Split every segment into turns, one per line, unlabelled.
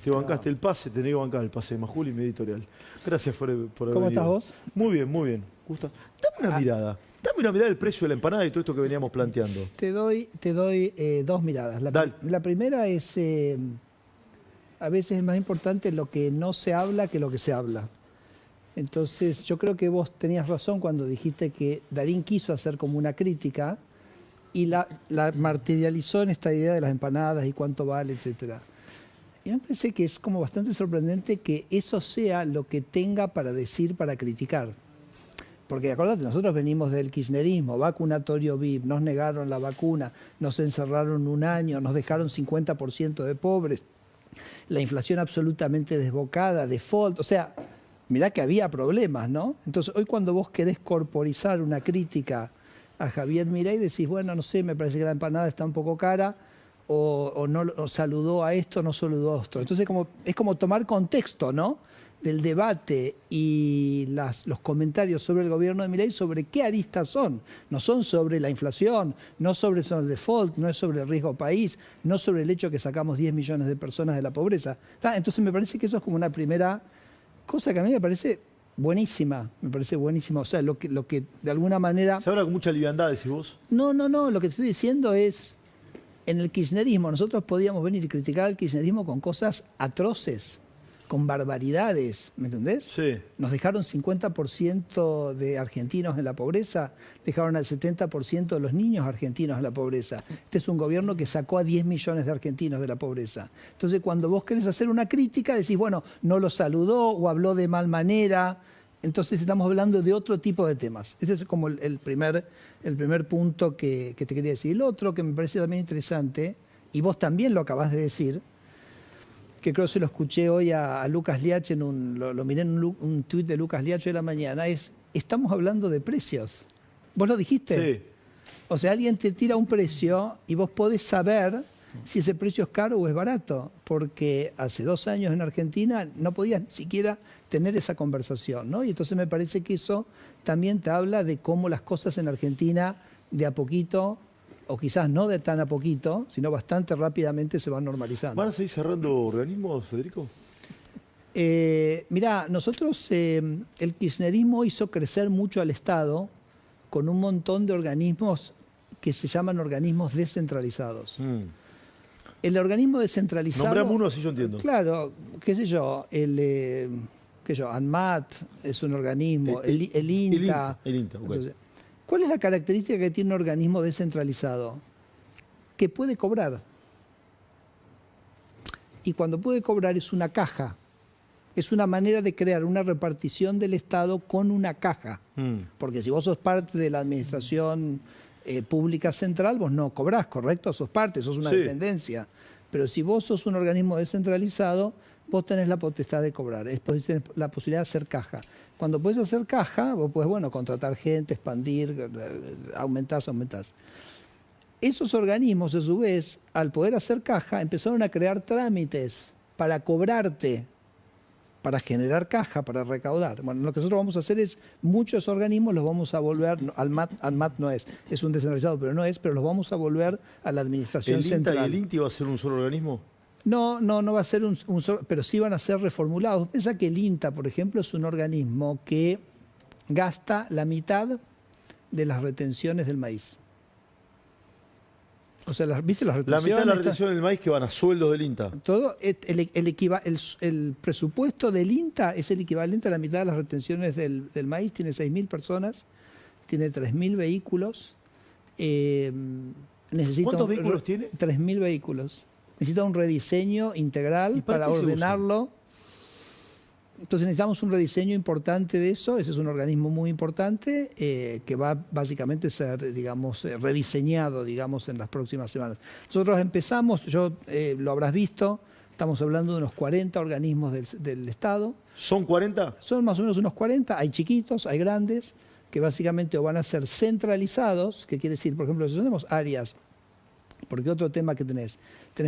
Te bancaste el pase, tenés que bancar el pase de Majul y mi editorial. Gracias por haber
¿Cómo
venido.
estás vos?
Muy bien, muy bien. Gusta. Dame una mirada. Dame una mirada del precio de la empanada y todo esto que veníamos planteando.
Te doy dos miradas.
Dale.
La primera es, a veces es más importante lo que no se habla que lo que se habla. Entonces, yo creo que vos tenías razón cuando dijiste que Darín quiso hacer como una crítica y la materializó en esta idea de las empanadas y cuánto vale, etcétera. Y me parece que es como bastante sorprendente que eso sea lo que tenga para decir, para criticar. Porque acordate, nosotros venimos del kirchnerismo, vacunatorio VIP, nos negaron la vacuna, nos encerraron un año, nos dejaron 50% de pobres, la inflación absolutamente desbocada, default, o sea, mirá que había problemas, ¿no? Entonces, hoy cuando vos querés corporizar una crítica a Javier Milei, decís, bueno, no sé, me parece que la empanada está un poco cara, o no o saludó a esto, no saludó a esto. Entonces, es como tomar contexto, ¿no?, del debate y los comentarios sobre el gobierno de Milei, sobre qué aristas son. No son sobre la inflación, no sobre el default, no es sobre el riesgo país, no sobre el hecho que sacamos 10 millones de personas de la pobreza. Entonces me parece que eso es como una primera cosa que a mí me parece buenísima. Me parece buenísima. O sea, lo que de alguna manera...
Se habla con mucha liviandad, decís vos.
No. Lo que te estoy diciendo es, en el kirchnerismo, nosotros podíamos venir y criticar al kirchnerismo con cosas atroces, con barbaridades, ¿me entendés?
Sí.
Nos dejaron 50% de argentinos en la pobreza, dejaron al 70% de los niños argentinos en la pobreza. Este es un gobierno que sacó a 10 millones de argentinos de la pobreza. Entonces, cuando vos querés hacer una crítica, decís, bueno, no lo saludó o habló de mal manera. Entonces, estamos hablando de otro tipo de temas. Este es como el primer punto que te quería decir. El otro que me parece también interesante, y vos también lo acabás de decir, que creo que se lo escuché hoy a Lucas Liach, lo miré en un tuit de Lucas Liach de la mañana, estamos hablando de precios. ¿Vos lo dijiste?
Sí.
O sea, alguien te tira un precio y vos podés saber si ese precio es caro o es barato, porque hace 2 años en Argentina no podías ni siquiera tener esa conversación, ¿no? Y entonces me parece que eso también te habla de cómo las cosas en Argentina de a poquito, o quizás no de tan a poquito, sino bastante rápidamente se van normalizando.
¿Van a seguir cerrando organismos, Federico?
Mirá, nosotros, el kirchnerismo hizo crecer mucho al Estado con un montón de organismos que se llaman organismos descentralizados. El organismo descentralizado...
Nombrame uno así yo entiendo.
Claro, qué sé yo, ANMAT es un organismo, el INTA.
El INTA, ok.
Entonces, ¿cuál es la característica que tiene un organismo descentralizado? Que puede cobrar. Y cuando puede cobrar es una caja. Es una manera de crear una repartición del Estado con una caja. Porque si vos sos parte de la administración pública central, vos no cobrás, ¿correcto? Sos parte, sos una dependencia. Pero si vos sos un organismo descentralizado, vos tenés la potestad de cobrar, tenés la posibilidad de hacer caja. Cuando podés hacer caja, vos podés, bueno, contratar gente, expandir, aumentás. Esos organismos, a su vez, al poder hacer caja, empezaron a crear trámites para cobrarte, para generar caja, para recaudar. Bueno, lo que nosotros vamos a hacer es, muchos organismos los vamos a volver, ANMAT no es un descentralizado, pero los vamos a volver a la administración central.
¿El INTA y el INTI va a ser un solo organismo?
No va a ser un solo, pero sí van a ser reformulados. Piensa que el INTA, por ejemplo, es un organismo que gasta la mitad de las retenciones del maíz. O sea, ¿viste las retenciones?
La mitad de la retención del maíz que van a sueldos del INTA.
Todo el presupuesto del INTA es el equivalente a la mitad de las retenciones del maíz. Tiene 6.000 personas, tiene 3.000 vehículos.
¿Cuántos vehículos tiene?
3.000 vehículos. Necesita un rediseño integral para ordenarlo. Entonces necesitamos un rediseño importante de eso. Ese es un organismo muy importante que va básicamente a ser, digamos, rediseñado, digamos, en las próximas semanas. Nosotros empezamos, lo habrás visto, estamos hablando de unos 40 organismos del Estado.
¿Son 40?
Son más o menos unos 40. Hay chiquitos, hay grandes, que básicamente o van a ser centralizados, que quiere decir, por ejemplo, si tenemos áreas. Porque otro tema que tenés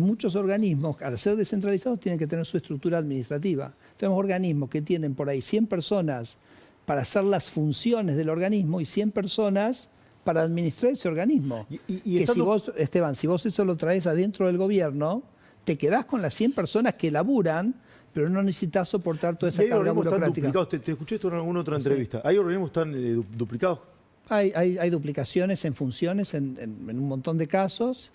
muchos organismos, al ser descentralizados, tienen que tener su estructura administrativa. Tenemos organismos que tienen por ahí 100 personas para hacer las funciones del organismo y 100 personas para administrar ese organismo.
Y
si vos, Esteban, si vos eso lo traes adentro del gobierno, te quedás con las 100 personas que laburan, pero no necesitas soportar toda esa
¿Hay
carga
organismos tan
burocrática.
duplicados? Te escuché esto en alguna otra entrevista. ¿Hay organismos tan duplicados?
Hay duplicaciones en funciones en un montón de casos.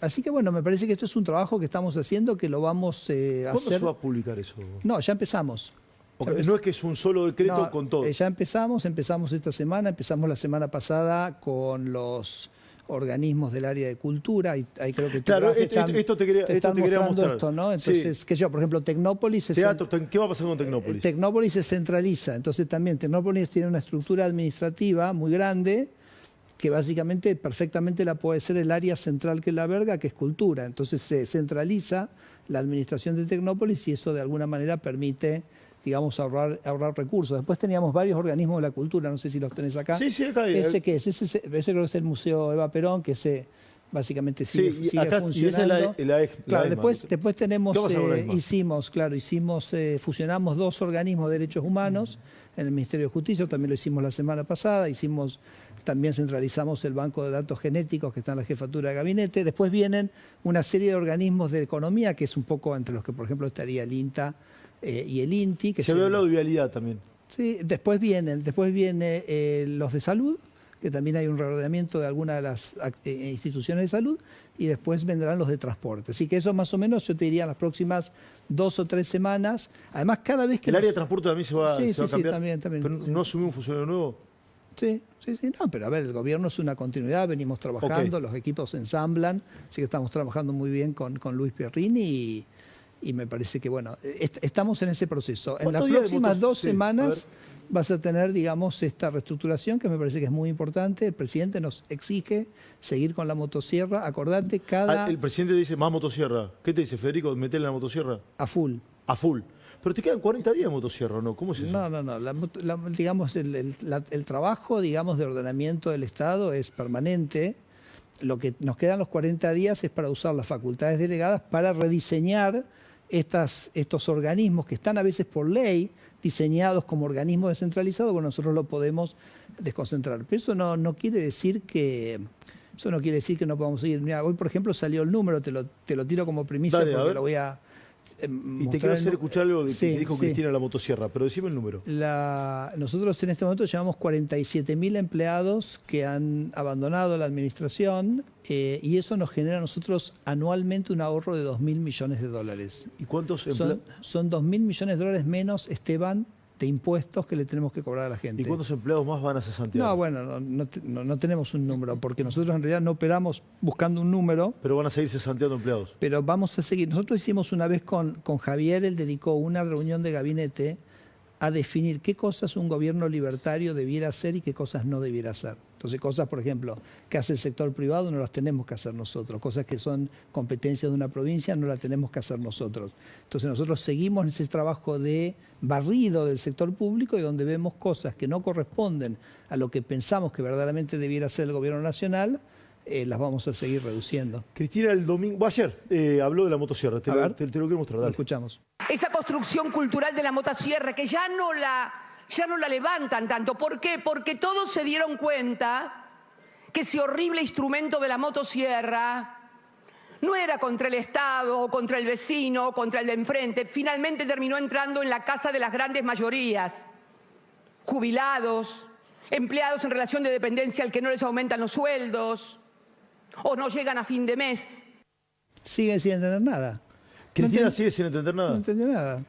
Así que bueno, me parece que esto es un trabajo que estamos haciendo, que lo vamos a
¿Cuándo
hacer.
se va a publicar eso?
No, ya empezamos.
Okay, no es que es un solo decreto
No,
con todo.
ya empezamos esta semana, empezamos la semana pasada con los organismos del área de cultura, y ahí creo que
Claro,
están
esto te quería
mostrando
mostrar.
esto, ¿no? Entonces,
Sí.
qué sé yo, por ejemplo, Tecnópolis
Teatro, ¿qué va a pasar con Tecnópolis?
Tecnópolis se centraliza, entonces también Tecnópolis tiene una estructura administrativa muy grande que básicamente perfectamente la puede ser el área central que la alberga, que es cultura. Entonces se centraliza la administración de Tecnópolis y eso de alguna manera permite, digamos, ahorrar recursos. Después teníamos varios organismos de la cultura, no sé si los tenés acá.
Sí, acá hay.
¿Ese qué es? Ese creo que es el Museo Eva Perón, que básicamente sigue funcionando.
Y esa es la
Claro,
ESMA.
después tenemos,
¿Qué pasa con la ESMA?
fusionamos 2 organismos de derechos humanos en el Ministerio de Justicia, también lo hicimos la semana pasada, también centralizamos el banco de datos genéticos que está en la jefatura de gabinete. Después vienen una serie de organismos de economía, que es un poco entre los que, por ejemplo, estaría el INTA y el INTI. Que
Se había hablado de vialidad también.
Sí, después viene los de salud, que también hay un reordenamiento de algunas de las instituciones de salud, y después vendrán los de transporte. Así que eso más o menos yo te diría en las próximas 2 o 3 semanas. Además, cada vez que...
¿El área de transporte también se va a cambiar?
Sí, también.
¿Pero no asumió un funcionario nuevo?
Sí, no, pero a ver, el gobierno es una continuidad, venimos trabajando, los equipos se ensamblan, así que estamos trabajando muy bien con Luis Pierrini y me parece que, bueno, estamos en ese proceso. En las próximas 2 semanas vas a tener, digamos, esta reestructuración que me parece que es muy importante. El presidente nos exige seguir con la motosierra. Acordate,
El presidente dice más motosierra. ¿Qué te dice, Federico? ¿Metele la motosierra?
A full.
A full. Pero te quedan 40 días de motosierra, ¿no? ¿Cómo es eso?
No. Digamos, el trabajo, digamos, de ordenamiento del Estado es permanente. Lo que nos quedan los 40 días es para usar las facultades delegadas para rediseñar estos organismos que están a veces por ley diseñados como organismos descentralizados. Bueno, nosotros lo podemos desconcentrar. Pero eso no quiere decir que no podamos seguir. Mira, hoy, por ejemplo, salió el número, te lo tiro como primicia.
Dale,
porque lo voy a...
Y te quiero hacer escuchar algo que dijo Cristina la motosierra, pero decime el número.
Nosotros en este momento llevamos 47.000 empleados que han abandonado la administración y eso nos genera a nosotros anualmente un ahorro de 2.000 millones de dólares.
¿Y cuántos
Son 2.000 millones de dólares menos, Esteban, de impuestos que le tenemos que cobrar a la gente.
¿Y cuántos empleados más van a cesantear?
No, bueno, no tenemos un número, porque nosotros en realidad no operamos buscando un número.
Pero van a seguir cesanteando empleados.
Pero vamos a seguir. Nosotros hicimos una vez con Javier, él dedicó una reunión de gabinete a definir qué cosas un gobierno libertario debiera hacer y qué cosas no debiera hacer. Entonces, cosas, por ejemplo, que hace el sector privado no las tenemos que hacer nosotros. Cosas que son competencias de una provincia no las tenemos que hacer nosotros. Entonces, nosotros seguimos en ese trabajo de barrido del sector público y donde vemos cosas que no corresponden a lo que pensamos que verdaderamente debiera hacer el gobierno nacional, las vamos a seguir reduciendo.
Cristina, el domingo, ayer habló de la motosierra. Te lo quiero mostrar.
Lo
Dale.
escuchamos.
Esa construcción cultural de la motosierra que ya no la levantan tanto. ¿Por qué? Porque todos se dieron cuenta que ese horrible instrumento de la motosierra no era contra el Estado o contra el vecino o contra el de enfrente. Finalmente terminó entrando en la casa de las grandes mayorías. Jubilados, empleados en relación de dependencia al que no les aumentan los sueldos o no llegan a fin de mes.
Siguen sin entender nada.
Cristina sigue sin entender nada.
No entendió nada.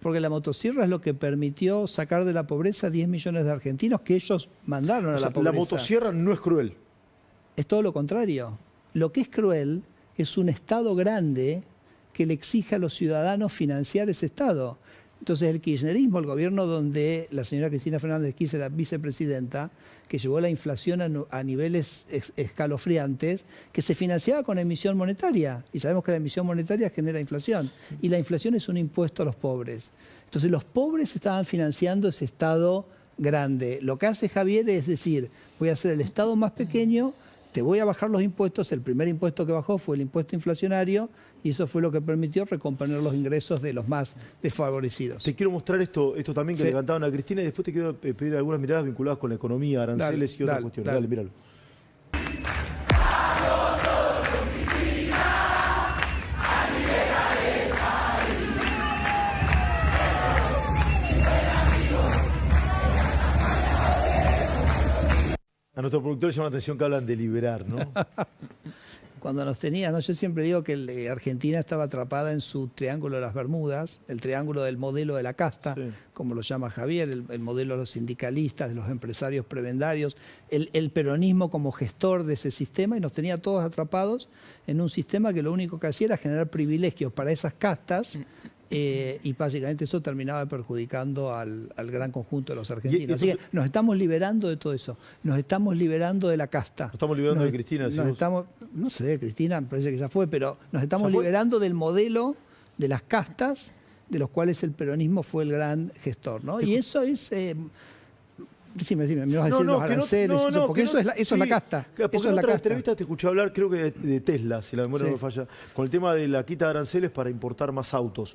Porque la motosierra es lo que permitió sacar de la pobreza a 10 millones de argentinos que ellos mandaron a la pobreza.
La motosierra no es cruel.
Es todo lo contrario. Lo que es cruel es un Estado grande que le exige a los ciudadanos financiar ese Estado. Entonces el kirchnerismo, el gobierno donde la señora Cristina Fernández de Kirchner era vicepresidenta, que llevó la inflación a niveles escalofriantes, que se financiaba con emisión monetaria. Y sabemos que la emisión monetaria genera inflación. Y la inflación es un impuesto a los pobres. Entonces los pobres estaban financiando ese Estado grande. Lo que hace Javier es decir, voy a hacer el Estado más pequeño, te voy a bajar los impuestos. El primer impuesto que bajó fue el impuesto inflacionario y eso fue lo que permitió recomponer los ingresos de los más desfavorecidos.
Te quiero mostrar esto también que le cantaban a Cristina y después te quiero pedir algunas miradas vinculadas con la economía, aranceles y otras cuestiones. Dale, míralo. A nuestros productores llama la atención que hablan de liberar, ¿no?
Cuando nos tenía, ¿no? Yo siempre digo que Argentina estaba atrapada en su triángulo de las Bermudas, el triángulo del modelo de la casta, sí, como lo llama Javier, el modelo de los sindicalistas, de los empresarios prebendarios, el peronismo como gestor de ese sistema, y nos tenía todos atrapados en un sistema que lo único que hacía era generar privilegios para esas castas, y básicamente eso terminaba perjudicando al gran conjunto de los argentinos. Así que nos estamos liberando de todo eso, nos estamos liberando de la casta. Nos
estamos liberando de Cristina.
No sé, Cristina me parece que ya fue, pero nos estamos liberando del modelo de las castas de los cuales el peronismo fue el gran gestor, ¿no? Y eso es... Decime, me vas a decir los aranceles, porque eso es la casta.
Porque
eso
en
es
otra entrevista te escuché hablar, creo que de Tesla, si la memoria no me falla, con el tema de la quita de aranceles para importar más autos,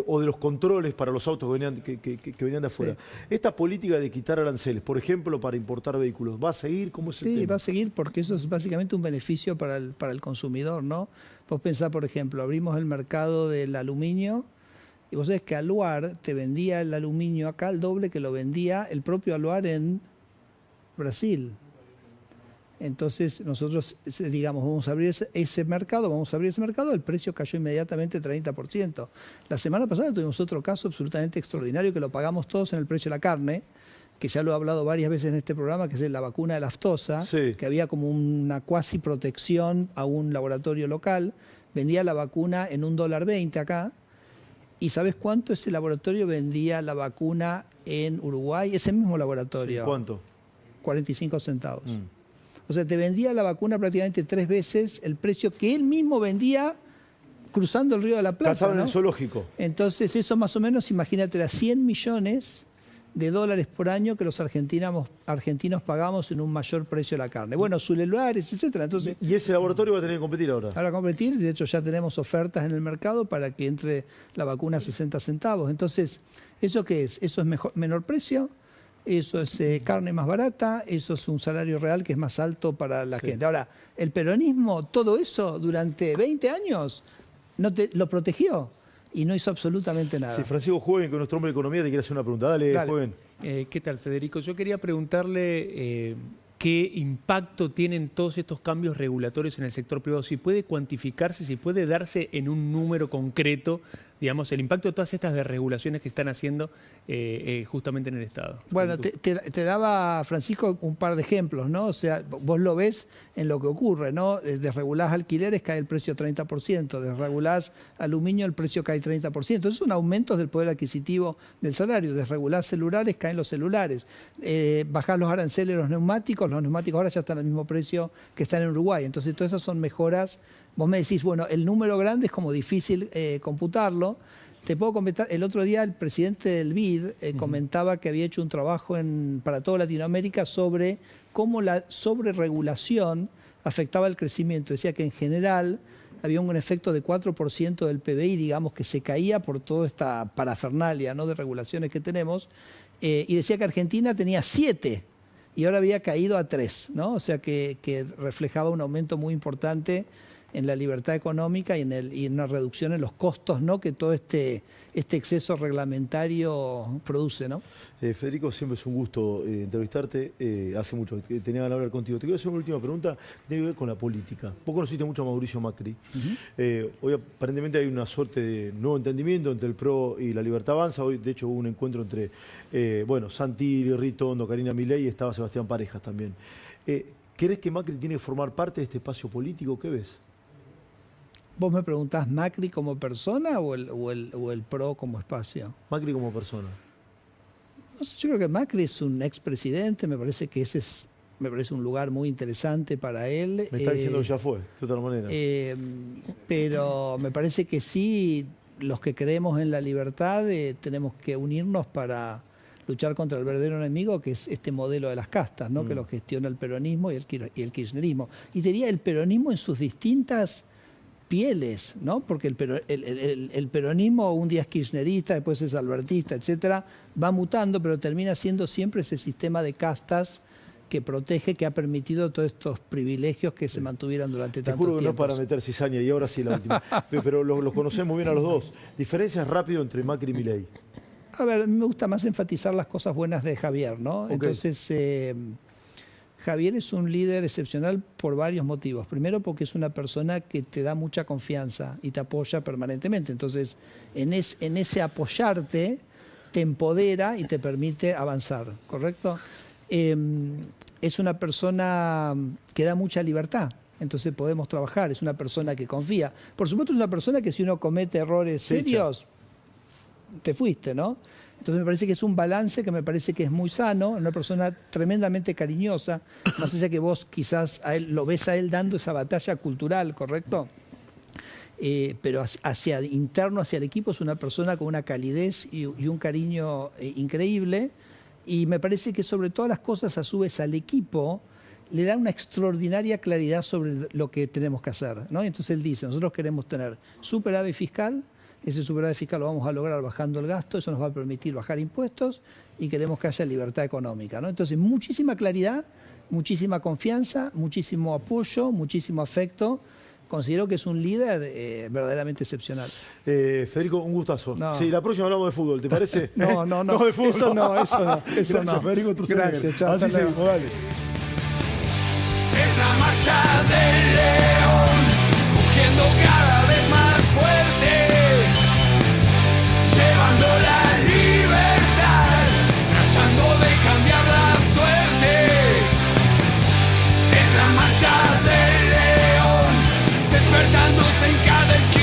o de los controles para los autos que venían de afuera. Sí. Esta política de quitar aranceles, por ejemplo, para importar vehículos, ¿va a seguir? ¿Cómo es el tema?
Sí, va a seguir porque eso es básicamente un beneficio para el consumidor, ¿no? Vos pensás, por ejemplo, abrimos el mercado del aluminio. Y vos sabés que Aluar te vendía el aluminio acá al doble que lo vendía el propio Aluar en Brasil. Entonces nosotros, digamos, vamos a abrir ese mercado, el precio cayó inmediatamente 30%. La semana pasada tuvimos otro caso absolutamente extraordinario que lo pagamos todos en el precio de la carne, que ya lo he hablado varias veces en este programa, que es la vacuna de la aftosa, que había como una cuasi protección a un laboratorio local, vendía la vacuna en $1.20 acá. ¿Y sabes cuánto ese laboratorio vendía la vacuna en Uruguay? Ese mismo laboratorio.
Sí, ¿cuánto?
45 centavos. O sea, te vendía la vacuna prácticamente 3 veces el precio que él mismo vendía cruzando el Río de la Plata.
Cazado en el zoológico.
Entonces, eso más o menos, imagínate, era 100 millones de dólares por año que los argentinos pagamos en un mayor precio de la carne. Bueno, celulares, etcétera. Entonces,
¿y ese laboratorio va a tener que competir ahora?
Ahora competir, de hecho ya tenemos ofertas en el mercado para que entre la vacuna a 60 centavos. Entonces, ¿eso qué es? Eso es menor precio, eso es carne más barata, eso es un salario real que es más alto para la gente. Ahora, el peronismo, todo eso durante 20 años lo protegió. Y no hizo absolutamente nada.
Sí, Francisco Joven, que nuestro hombre de economía, te quiere hacer una pregunta. Dale. Joven.
¿Qué tal, Federico? Yo quería preguntarle qué impacto tienen todos estos cambios regulatorios en el sector privado. Si puede cuantificarse, si puede darse en un número concreto, digamos, el impacto de todas estas desregulaciones que están haciendo justamente en el Estado.
Bueno, te daba, Francisco, un par de ejemplos, ¿no? O sea, vos lo ves en lo que ocurre, ¿no? Desregulás alquileres, cae el precio 30%, desregulás aluminio, el precio cae 30%. Esos son aumentos del poder adquisitivo del salario. Desregulás celulares, caen los celulares. Bajás los aranceles, los neumáticos ahora ya están al mismo precio que están en Uruguay. Entonces, todas esas son mejoras. Vos me decís, bueno, el número grande es como difícil computarlo. Te puedo comentar, el otro día el presidente del BID comentaba que había hecho un trabajo para toda Latinoamérica sobre cómo la sobreregulación afectaba el crecimiento. Decía que en general había un efecto de 4% del PBI, digamos, que se caía por toda esta parafernalia, ¿no?, de regulaciones que tenemos. Y decía que Argentina tenía 7 y ahora había caído a 3, ¿no? O sea que reflejaba un aumento muy importante en la libertad económica y en una reducción en los costos, ¿no?, que todo este exceso reglamentario produce, ¿no?
Federico, siempre es un gusto entrevistarte. Hace mucho que tenía ganas de hablar contigo. Te quiero hacer una última pregunta que tiene que ver con la política. Vos conociste mucho a Mauricio Macri. Hoy aparentemente hay una suerte de nuevo entendimiento entre el PRO y la Libertad Avanza. Hoy, de hecho, hubo un encuentro entre Santilli, Ritondo, Karina Milei y estaba Sebastián Parejas también. ¿Crees que Macri tiene que formar parte de este espacio político? ¿Qué ves?
¿Vos me preguntás Macri como persona o el PRO como espacio?
Macri como persona.
No sé, yo creo que Macri es un expresidente, me parece que me parece un lugar muy interesante para él.
Me está diciendo que ya fue, de otra manera.
Pero me parece que sí, los que creemos en la libertad tenemos que unirnos para luchar contra el verdadero enemigo, que es este modelo de las castas, ¿no?, que lo gestiona el peronismo y el kirchnerismo. Y diría el peronismo en sus distintas pieles, ¿no? Porque el peronismo un día es kirchnerista, después es albertista, etcétera, va mutando, pero termina siendo siempre ese sistema de castas que protege, que ha permitido todos estos privilegios que se mantuvieron durante tanto tiempo.
Te juro que no para meter cizaña, y ahora sí la última. Pero los conocemos bien a los dos. Diferencias rápido entre Macri y Milei.
A ver, me gusta más enfatizar las cosas buenas de Javier, ¿no? Okay. Entonces, Javier es un líder excepcional por varios motivos. Primero, porque es una persona que te da mucha confianza y te apoya permanentemente. Entonces, en ese apoyarte, te empodera y te permite avanzar, ¿correcto? Es una persona que da mucha libertad. Entonces podemos trabajar, es una persona que confía. Por supuesto, es una persona que si uno comete errores serios, te fuiste, ¿no? Entonces me parece que es un balance que me parece que es muy sano, una persona tremendamente cariñosa, más allá que vos quizás lo ves a él dando esa batalla cultural, ¿correcto? Pero interno hacia el equipo es una persona con una calidez y un cariño increíble, y me parece que sobre todas las cosas a su vez al equipo le da una extraordinaria claridad sobre lo que tenemos que hacer, ¿no? Y entonces él dice, nosotros queremos tener superávit fiscal. Ese superávit fiscal lo vamos a lograr bajando el gasto, eso nos va a permitir bajar impuestos y queremos que haya libertad económica, ¿no? Entonces, muchísima claridad, muchísima confianza, muchísimo apoyo, muchísimo afecto. Considero que es un líder verdaderamente excepcional.
Federico, un gustazo.
No.
Sí, la próxima hablamos de fútbol, ¿te parece?
No,
de fútbol.
Eso no.
Gracias, Federico Sturzenegger.
Gracias, chao.
Así seguimos, dale.
Es la marcha del león, rugiendo cada vez más fuerte.